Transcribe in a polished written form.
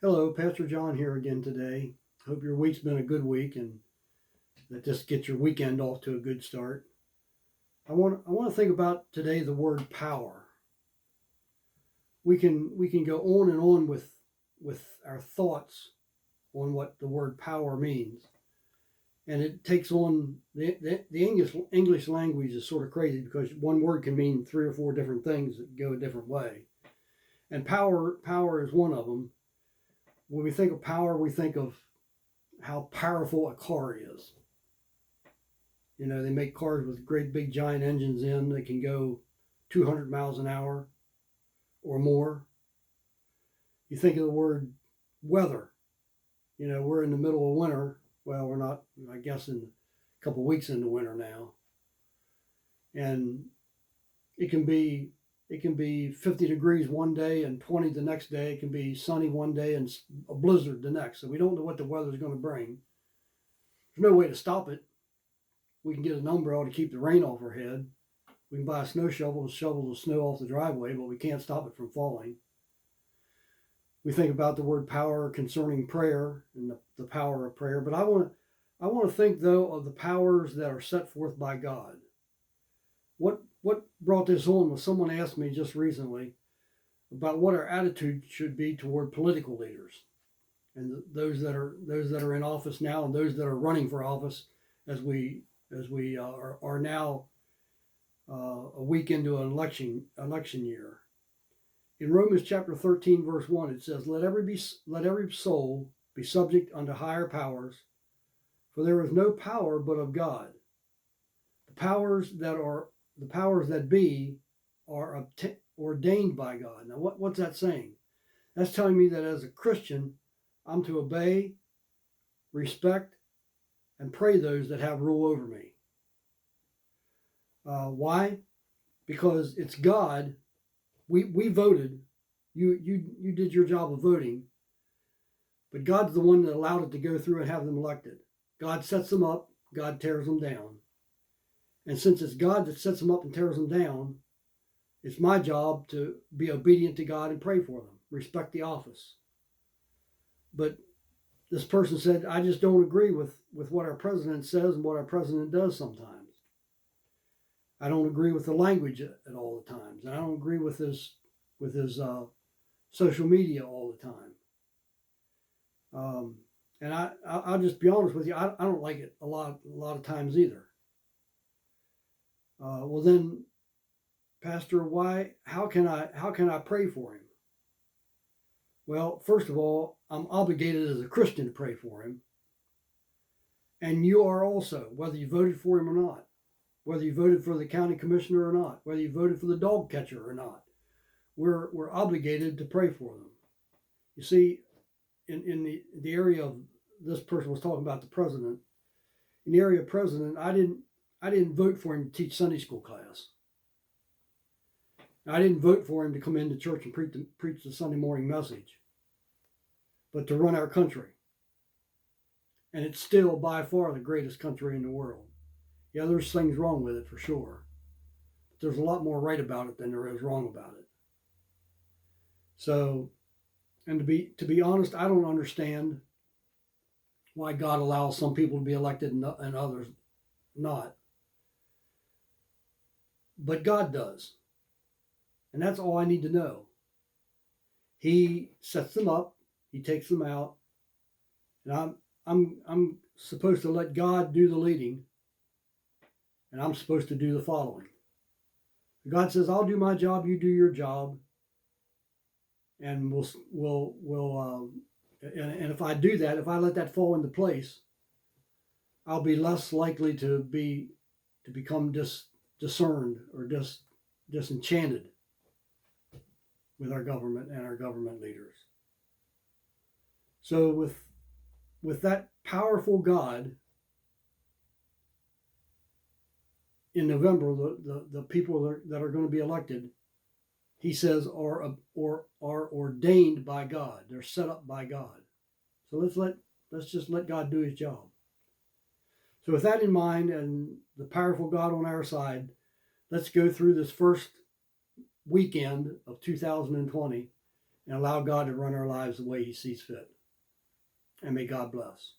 Hello, Pastor John here again today. Hope your week's been a good week and that just gets your weekend off to a good start. I want to think about today the word power. We can go on and on with our thoughts on what the word power means, and it takes on the English language is sort of crazy because one word can mean three or four different things that go a different way, and power is one of them. When we think of power, we think of how powerful a car is. You know, they make cars with great big giant engines in. They can go 200 miles an hour or more. You think of the word weather. You know, we're in the middle of winter. Well, we're not, I guess, in a couple of weeks into winter now. And it can be 50 degrees one day and 20 the next day. It can be sunny one day and a blizzard the next. So we don't know what the weather's going to bring. There's no way to stop it. We can get an umbrella to keep the rain off our head. We can buy a snow shovel to shovel the snow off the driveway, but we can't stop it from falling. We think about the word power concerning prayer and the power of prayer. But I want to think, though, of the powers that are set forth by God. What brought this on was someone asked me just recently about what our attitude should be toward political leaders and those that are in office now and those that are running for office as we are now a week into an election year. In Romans chapter 13 verse 1 it says, Let every soul be subject unto higher powers, for there is no power but of God. The powers that be are ordained by God. Now, what's that saying? That's telling me that as a Christian, I'm to obey, respect, and pray those that have rule over me. Why? Because it's God. We voted. You did your job of voting, but God's the one that allowed it to go through and have them elected. God sets them up. God tears them down. And since it's God that sets them up and tears them down, it's my job to be obedient to God and pray for them, respect the office. But this person said, I just don't agree with what our president says and what our president does sometimes. I don't agree with the language at all the times. And I don't agree with his social media all the time. And I'll just be honest with you, I don't like it a lot of times either. Well then, Pastor, how can I pray for him? Well, first of all, I'm obligated as a Christian to pray for him. And you are also, whether you voted for him or not, whether you voted for the county commissioner or not, whether you voted for the dog catcher or not, we're obligated to pray for them. You see, in the area of this person was talking about the president. In the area of president, I didn't vote for him to teach Sunday school class. I didn't vote for him to come into church and preach the Sunday morning message, but to run our country. And it's still by far the greatest country in the world. Yeah, there's things wrong with it for sure. But there's a lot more right about it than there is wrong about it. So, and to be honest, I don't understand why God allows some people to be elected and others not. But God does. And that's all I need to know. He sets them up, he takes them out, and I'm supposed to let God do the leading, and I'm supposed to do the following. God says, I'll do my job, you do your job, and and if I do that, if I let that fall into place, I'll be less likely to become discerned or disenchanted with our government and our government leaders. So with that powerful God, in November, the people that are going to be elected, he says, are ordained by God. They're set up by God. So let's just let God do his job. So with that in mind and the powerful God on our side, let's go through this first weekend of 2020 and allow God to run our lives the way He sees fit. And may God bless.